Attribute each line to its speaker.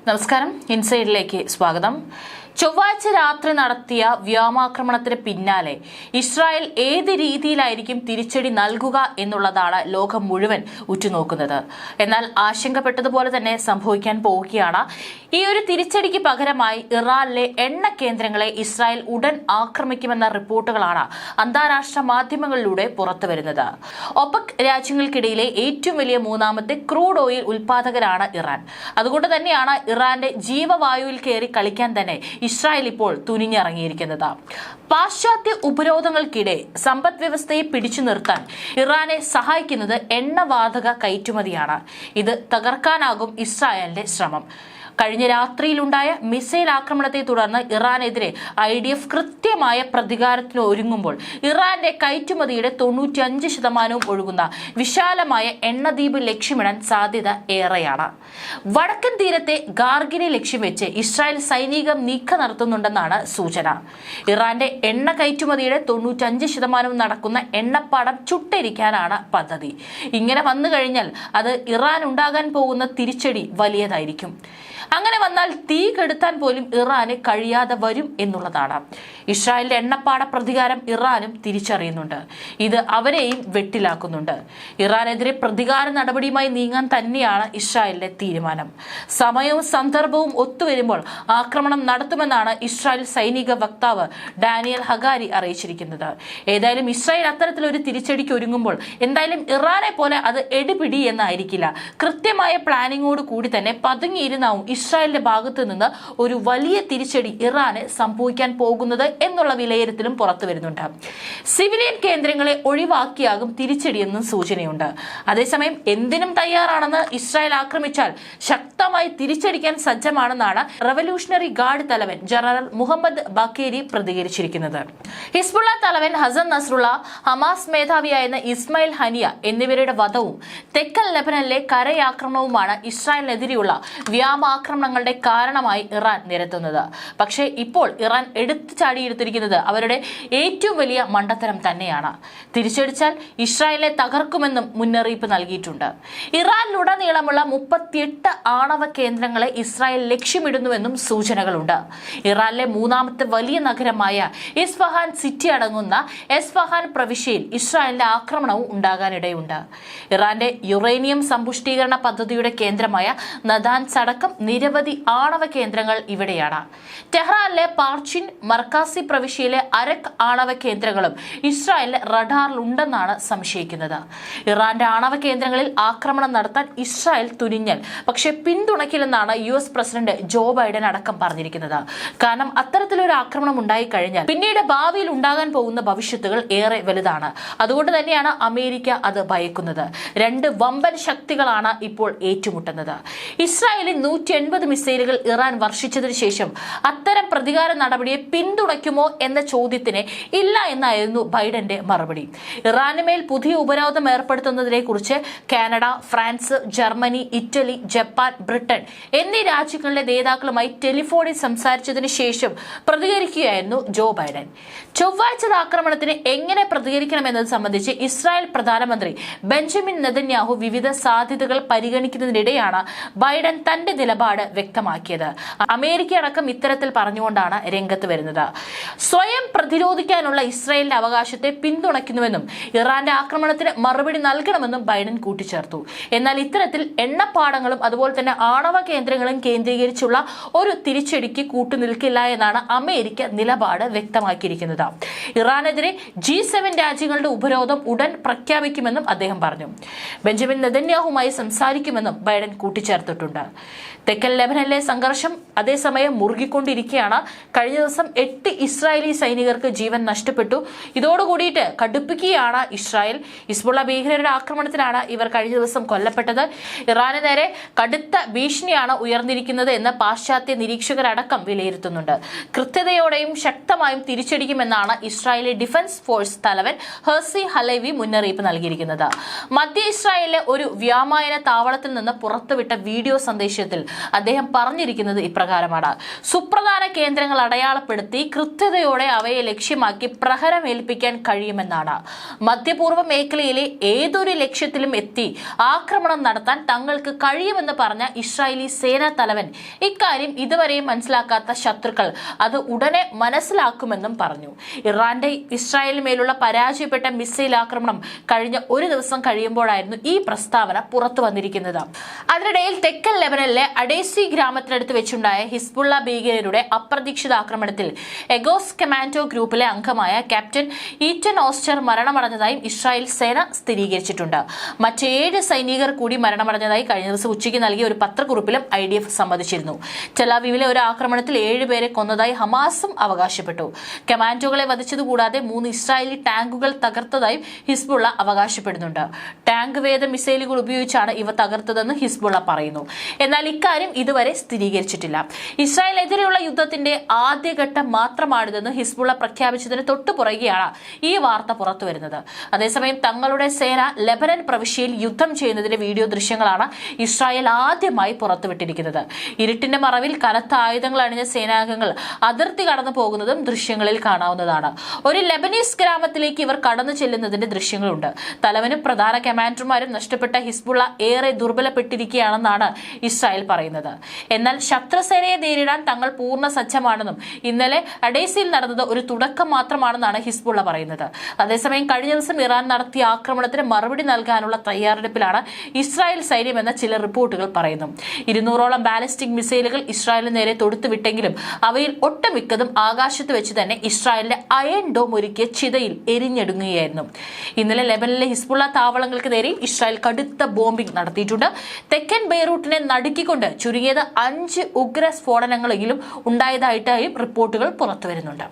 Speaker 1: നമസ്കാരം, ഇൻസൈഡിലേക്ക് സ്വാഗതം. ചൊവ്വാഴ്ച രാത്രി നടത്തിയ വ്യോമാക്രമണത്തിന് പിന്നാലെ ഇസ്രായേൽ ഏത് രീതിയിലായിരിക്കും തിരിച്ചടി നൽകുക എന്നുള്ളതാണ് ലോകം മുഴുവൻ ഉറ്റുനോക്കുന്നത്. എന്നാൽ ആശങ്കപ്പെട്ടതുപോലെ തന്നെ സംഭവിക്കാൻ പോവുകയാണ്. ഈ ഒരു തിരിച്ചടിക്ക് പകരമായി ഇറാനിലെ എണ്ണ കേന്ദ്രങ്ങളെ ഇസ്രായേൽ ഉടൻ ആക്രമിക്കുമെന്ന റിപ്പോർട്ടുകളാണ് അന്താരാഷ്ട്ര മാധ്യമങ്ങളിലൂടെ പുറത്തുവരുന്നത്. ഒപെക് രാജ്യങ്ങൾക്കിടയിലെ ഏറ്റവും വലിയ മൂന്നാമത്തെ ക്രൂഡ് ഓയിൽ ഉൽപാദകരാണ് ഇറാൻ. അതുകൊണ്ട് തന്നെയാണ് ഇറാന്റെ ജീവവായുവിൽ കയറി കളിക്കാൻ തന്നെ ഇസ്രായേൽ ഇപ്പോൾ തുനിഞ്ഞിറങ്ങിയിരിക്കുന്നത്. പാശ്ചാത്യ ഉപരോധങ്ങൾക്കിടെ സമ്പദ് വ്യവസ്ഥയെ പിടിച്ചു നിർത്താൻ ഇറാനെ സഹായിക്കുന്നത് എണ്ണവാതക കയറ്റുമതിയാണ്. ഇത് തകർക്കാനാകും ഇസ്രായേലിന്റെ ശ്രമം. കഴിഞ്ഞ രാത്രിയിലുണ്ടായ മിസൈൽ ആക്രമണത്തെ തുടർന്ന് ഇറാനെതിരെ IDF കൃത്യമായ പ്രതികാരത്തിന് ഒരുങ്ങുമ്പോൾ ഇറാന്റെ കയറ്റുമതിയുടെ 95% ഒഴുകുന്ന വിശാലമായ എണ്ണദ്വീപ് ലക്ഷ്യമിടാൻ സാധ്യത ഏറെയാണ്. വടക്കൻ തീരത്തെ ഗാർഗിനെ ലക്ഷ്യം വെച്ച് ഇസ്രായേൽ സൈനിക നീക്കം നടത്തുന്നുണ്ടെന്നാണ് സൂചന. ഇറാന്റെ എണ്ണ കയറ്റുമതിയുടെ 95% നടക്കുന്ന എണ്ണപ്പാടം ചുട്ടരിക്കാനാണ് പദ്ധതി. ഇങ്ങനെ വന്നു കഴിഞ്ഞാൽ അത് ഇറാൻ ഉണ്ടാകാൻ പോകുന്ന തിരിച്ചടി വലിയതായിരിക്കും. അങ്ങനെ വന്നാൽ തീ കെടുത്താൻ പോലും ഇറാന് കഴിയാതെ വരും എന്നുള്ളതാണ്. ഇസ്രായേലിന്റെ എണ്ണപ്പാട പ്രതികാരം ഇറാനും തിരിച്ചറിയുന്നുണ്ട്. ഇത് അവരെയും വെട്ടിലാക്കുന്നുണ്ട്. ഇറാനെതിരെ പ്രതികാര നടപടിയുമായി നീങ്ങാൻ തന്നെയാണ് ഇസ്രായേലിന്റെ തീരുമാനം. സമയവും സന്ദർഭവും ഒത്തുവരുമ്പോൾ ആക്രമണം നടത്തുമെന്നാണ് ഇസ്രായേൽ സൈനിക വക്താവ് ഡാനിയൽ ഹഗാരി അറിയിച്ചിരിക്കുന്നത്. ഏതായാലും ഇസ്രായേൽ അത്തരത്തിലൊരു തിരിച്ചടിക്ക് ഒരുങ്ങുമ്പോൾ എന്തായാലും ഇറാനെ പോലെ അത് എടുപിടി എന്നായിരിക്കില്ല. കൃത്യമായ പ്ലാനിങ്ങോട് കൂടി തന്നെ പതുങ്ങിയിരുന്നാവും ഇസ്രായേലിന്റെ ഭാഗത്ത് നിന്ന് ഒരു വലിയ തിരിച്ചടി ഇറാന് സംഭവിക്കാൻ പോകുന്നത് എന്നുള്ള വിലയിരുത്തലും പുറത്തു വരുന്നുണ്ട്. സിവിലിയൻ കേന്ദ്രങ്ങളെ ഒഴിവാക്കിയാകും തിരിച്ചടിയെന്നും സൂചനയുണ്ട്. അതേസമയം എന്തിനും തയ്യാറാണെന്ന് ഇസ്രായേൽ ആക്രമിച്ചാൽ ശക്തമായി തിരിച്ചടിക്കാൻ സജ്ജമാണെന്നാണ് റവല്യൂഷണറി ഗാർഡ് തലവൻ ജനറൽ മുഹമ്മദ് ബക്കേരി പ്രതികരിച്ചിരിക്കുന്നത്. ഹിസ്ബുള്ള തലവൻ ഹസൻ നസ്രുള്ള, ഹമാസ് മേധാവിയായിരുന്ന ഇസ്മായിൽ ഹനിയ എന്നിവരുടെ വധവും തെക്കൻ ലെബനനിലെ കരയാക്രമണവുമാണ് ഇസ്രായേലിനെതിരെയുള്ള വ്യോമാക്രമണങ്ങളുടെ കാരണമായി ഇറാൻ നിരത്തുന്നത്. പക്ഷേ ഇപ്പോൾ ഇറാൻ ചാടിയെടുത്തിരിക്കുന്നത് അവരുടെ ഏറ്റവും വലിയ മണ്ടത്തരം തന്നെയാണ്. തിരിച്ചടിച്ചാൽ ഇസ്രായേലിനെ തകർക്കുമെന്നും മുന്നറിയിപ്പ് നൽകിയിട്ടുണ്ട്. ഇറാനിലുടനീളമുള്ള 38 ആണവ കേന്ദ്രങ്ങളെ ഇസ്രായേൽ ലക്ഷ്യമിടുന്നുവെന്നും സൂചനകളുണ്ട്. ഇറാനിലെ മൂന്നാമത്തെ വലിയ നഗരമായ ഇസ്ഫഹാൻ സിറ്റി അടങ്ങുന്ന എസ്ഫഹാൻ പ്രവിശ്യയിൽ ഇസ്രായേലിന്റെ ആക്രമണവും ഉണ്ടാകാനിടയുണ്ട്. ഇറാന്റെ യുറേനിയം സമ്പുഷ്ടീകരണ പദ്ധതിയുടെ കേന്ദ്രമായ നദാൻസ് അടക്കം നിരവധി ആണവ കേന്ദ്രങ്ങൾ ഇവിടെയാണ്. ടെഹ്റാനിലെ പാർച്ചിൻ, മർക്കാസി പ്രവിശ്യയിലെ അരക് ആണവ കേന്ദ്രങ്ങളും ഇസ്രായേലിന്റെ റഡാറിലുണ്ടെന്നാണ് സംശയിക്കുന്നത്. ഇറാന്റെ ആണവ കേന്ദ്രങ്ങളിൽ ആക്രമണം നടത്താൻ ഇസ്രായേൽ തുനിഞ്ഞാൽ പക്ഷെ പിന്തുണയ്ക്കില്ലെന്നാണ് US പ്രസിഡന്റ് ജോ ബൈഡൻ അടക്കം പറഞ്ഞിരിക്കുന്നത്. കാരണം അത്തരത്തിലൊരു ആക്രമണം ഉണ്ടായി കഴിഞ്ഞാൽ പിന്നീട് ഭാവിയിൽ ഉണ്ടാകാൻ പോകുന്ന ഭവിഷ്യത്തുകൾ ഏറെ വലുതാണ്. അതുകൊണ്ട് തന്നെയാണ് അമേരിക്ക അത് ഭയക്കുന്നത്. രണ്ട് വമ്പൻ ശക്തികളാണ് ഇപ്പോൾ ഏറ്റുമുട്ടുന്നത്. ഇസ്രായേലിൽ 180 മിസൈലുകൾ ഇറാൻ വർഷിച്ചതിനു ശേഷം അത്തരം പ്രതികാര നടപടിയെ പിന്തുണയ്ക്കുമോ എന്ന ചോദ്യത്തിന് ഇല്ല എന്നായിരുന്നു ബൈഡന്റെ മറുപടി. ഇറാനുമേൽ പുതിയ ഉപരോധം ഏർപ്പെടുത്തുന്നതിനെ കുറിച്ച് Canada, France, Germany, Italy, Japan, Britain എന്നീ രാജ്യങ്ങളിലെ നേതാക്കളുമായി ടെലിഫോണിൽ സംസാരിച്ചതിനു ശേഷം പ്രതികരിക്കുകയായിരുന്നു ജോ ബൈഡൻ. ചൊവ്വാഴ്ച ആക്രമണത്തിന് എങ്ങനെ പ്രതികരിക്കണമെന്നത് സംബന്ധിച്ച് ഇസ്രായേൽ പ്രധാനമന്ത്രി ബെഞ്ചമിൻ നെതന്യാഹു വിവിധ സാധ്യതകൾ പരിഗണിക്കുന്നതിനിടെയാണ് ബൈഡൻ തന്റെ നിലപാട് വ്യക്തമാക്കിയത്. അമേരിക്ക അടക്കം ഇത്തരത്തിൽ പറഞ്ഞുകൊണ്ടാണ് രംഗത്ത് വരുന്നത്. സ്വയം പ്രതിരോധിക്കാനുള്ള ഇസ്രായേലിന്റെ അവകാശത്തെ പിന്തുണയ്ക്കുന്നുവെന്നും ഇറാന്റെ ആക്രമണത്തിന് മറുപടി നൽകണമെന്നും ബൈഡൻ കൂട്ടിച്ചേർത്തു. എന്നാൽ ഇത്തരത്തിൽ എണ്ണപ്പാടങ്ങളും അതുപോലെ തന്നെ ആണവ കേന്ദ്രങ്ങളും കേന്ദ്രീകരിച്ചുള്ള ഒരു തിരിച്ചടിക്ക് കൂട്ടുനിൽക്കില്ല എന്നാണ് അമേരിക്ക നിലപാട് വ്യക്തമാക്കിയിരിക്കുന്നത്. ഇറാനെതിരെ G7 രാജ്യങ്ങളുടെ ഉപരോധം ഉടൻ പ്രഖ്യാപിക്കുമെന്നും അദ്ദേഹം പറഞ്ഞു. ബെഞ്ചമിൻ നെതന്യാഹുമായി സംസാരിക്കുമെന്നും ബൈഡൻ കൂട്ടിച്ചേർത്തിട്ടുണ്ട്. തെക്കൻ ലെബനനിലെ സംഘർഷം അതേസമയം മുറുകിക്കൊണ്ടിരിക്കുകയാണ്. കഴിഞ്ഞ ദിവസം 8 ഇസ്രായേലി സൈനികർക്ക് ജീവൻ നഷ്ടപ്പെട്ടു. ഇതോടുകൂടിയിട്ട് കടുപ്പിക്കുകയാണ് ഇസ്രായേൽ. ഹിസ്ബുള്ള ഭീകരരുടെ ആക്രമണത്തിലാണ് ഇവർ കഴിഞ്ഞ ദിവസം കൊല്ലപ്പെട്ടത്. ഇറാന് നേരെ കടുത്ത ഭീഷണിയാണ് ഉയർന്നിരിക്കുന്നത് എന്ന് പാശ്ചാത്യ നിരീക്ഷകരടക്കം വിലയിരുത്തുന്നുണ്ട്. കൃത്യതയോടെയും ശക്തമായും തിരിച്ചടിക്കുമെന്നാണ് ഇസ്രായേലി ഡിഫൻസ് ഫോഴ്സ് തലവൻ ഹെർസി ഹലൈവി മുന്നറിയിപ്പ് നൽകിയിരിക്കുന്നത്. മധ്യ ഇസ്രായേലിലെ ഒരു വ്യോമയാന താവളത്തിൽ നിന്ന് പുറത്തുവിട്ട വീഡിയോ സന്ദേശത്തിൽ അദ്ദേഹം പറഞ്ഞിരിക്കുന്നത് ഇപ്രകാരമാണ്: സുപ്രധാന കേന്ദ്രങ്ങൾ അടയാളപ്പെടുത്തി കൃത്യതയോടെ അവയെ ലക്ഷ്യമാക്കി പ്രഹരമേൽപ്പിക്കാൻ കഴിയുമെന്നാണ്. മധ്യപൂർവ്വ മേഖലയിലെ ഏതൊരു ലക്ഷ്യത്തിലും എത്തി ആക്രമണം നടത്താൻ തങ്ങൾക്ക് കഴിയുമെന്ന് പറഞ്ഞ ഇസ്രായേലി സേനാ തലവൻ ഇക്കാര്യം ഇതുവരെയും മനസ്സിലാക്കാത്ത ശത്രുക്കൾ അത് ഉടനെ മനസ്സിലാക്കുമെന്നും പറഞ്ഞു. ഇറാന്റെ ഇസ്രായേലിന് മേലുള്ള പരാജയപ്പെട്ട മിസൈൽ ആക്രമണം കഴിഞ്ഞ ഒരു ദിവസം കഴിയുമ്പോഴായിരുന്നു ഈ പ്രസ്താവന പുറത്തു വന്നിരിക്കുന്നത്. അതിനിടയിൽ തെക്കൻ ലെബനനിലെ അഡേസി ഗ്രാമത്തിനടുത്ത് വെച്ചുണ്ടായ ഹിസ്ബുള്ള ഭീകരരുടെ അപ്രതീക്ഷിത ആക്രമണത്തിൽ എഗോസ് കമാൻഡോ ഗ്രൂപ്പിലെ അംഗമായ ക്യാപ്റ്റൻ ഈറ്റൻ ഓസ്റ്റർ മരണമടഞ്ഞതായും ഇസ്രായേൽ സേന സ്ഥിരീകരിച്ചിട്ടുണ്ട്. മറ്റ് 7 സൈനികർ കൂടി മരണമടഞ്ഞതായി കഴിഞ്ഞ ദിവസം ഉച്ചയ്ക്ക് നൽകിയ ഒരു പത്രക്കുറിപ്പിലും IDF സമ്മതിച്ചിരുന്നു. ടെലവീവിലെ ഒരു ആക്രമണത്തിൽ 7 പേരെ കൊന്നതായി ഹമാസും അവകാശപ്പെട്ടു. കമാൻഡോകളെ വധിച്ചതുകൂടാതെ 3 ഇസ്രായേലി ടാങ്കുകൾ തകർത്തതായും ഹിസ്ബുള്ള അവകാശപ്പെടുന്നുണ്ട്. ടാങ്ക് വേദ മിസൈലുകൾ ഉപയോഗിച്ചാണ് ഇവ തകർത്തതെന്ന് ഹിസ്ബുള്ള പറയുന്നു. എന്നാൽ ഇക്കാര്യം ഇതുവരെ സ്ഥിരീകരിച്ചിട്ടില്ല. ഇസ്രായേലിനെതിരെയുള്ള യുദ്ധത്തിന്റെ ആദ്യഘട്ടം മാത്രമാണിതെന്ന് ഹിസ്ബുള്ള പ്രഖ്യാപിച്ചതിന് തൊട്ടുപുറകെയാണ് ഈ വാർത്ത പുറത്തുവരുന്നത്. അതേസമയം തങ്ങളുടെ സേന ലെബനൻ പ്രവിശ്യയിൽ യുദ്ധം ചെയ്യുന്നതിന്റെ വീഡിയോ ദൃശ്യങ്ങളാണ് ഇസ്രായേൽ ആദ്യമായി പുറത്തുവിട്ടിരിക്കുന്നത്. ഇരുട്ടിന്റെ മറവിൽ കനത്ത ആയുധങ്ങൾ അണിഞ്ഞ സേനാംഗങ്ങൾ അതിർത്തി കടന്നു പോകുന്നതും ദൃശ്യങ്ങളിൽ കാണാവുന്നതാണ്. ഒരു ലെബനീസ് ഗ്രാമത്തിലേക്ക് ഇവർ കടന്നു ചെല്ലുന്നതിന്റെ ദൃശ്യങ്ങളുണ്ട്. തലവനും പ്രധാന കമാൻഡർമാരും നഷ്ടപ്പെട്ട ഹിസ്ബുള്ള ഏറെ ദുർബലപ്പെട്ടിരിക്കുകയാണെന്നാണ് ഇസ്രായേൽ പറയുന്നത്. എന്നാൽ ശത്രുസേനയെ നേരിടാൻ തങ്ങൾ പൂർണ്ണ സജ്ജമാണെന്നും ഇന്നലെ അഡേസിയിൽ നടന്നത് ഒരു തുടക്കം മാത്രമാണെന്നാണ് ഹിസ്ബുള്ള പറയുന്നത്. അതേസമയം കഴിഞ്ഞ ദിവസം ഇറാൻ നടത്തിയ ആക്രമണത്തിന് മറുപടി നൽകാനുള്ള തയ്യാറെടുപ്പിലാണ് ഇസ്രായേൽ സൈന്യമെന്ന ചില റിപ്പോർട്ടുകൾ പറയുന്നു. 200ഓളം ബാലിസ്റ്റിക് മിസൈലുകൾ ഇസ്രായേലിന് നേരെ തൊടുത്തുവിട്ടെങ്കിലും അവയിൽ ഒട്ടുമിക്കതും ആകാശത്ത് വെച്ച് തന്നെ ഇസ്രായേലിന്റെ അയൺ ഡോം ഒരുക്കിയ ചിതയിൽ എരിഞ്ഞെടുങ്ങുകയായിരുന്നു. ഇന്നലെ ലെബനനിലെ ഹിസ്ബുള്ള താവളങ്ങൾക്ക് നേരെ ഇസ്രായേൽ കടുത്ത ബോംബിംഗ് നടത്തിയിട്ടുണ്ട്. തെക്കൻ ബെയ്റൂട്ടിനെ നടുക്കിക്കൊണ്ട് ചുരുങ്ങിയത് 5 ഉഗ്ര സ്ഫോടനങ്ങളെങ്കിലും ഉണ്ടായതായിട്ടായും റിപ്പോർട്ടുകൾ പുറത്തുവരുന്നുണ്ട്.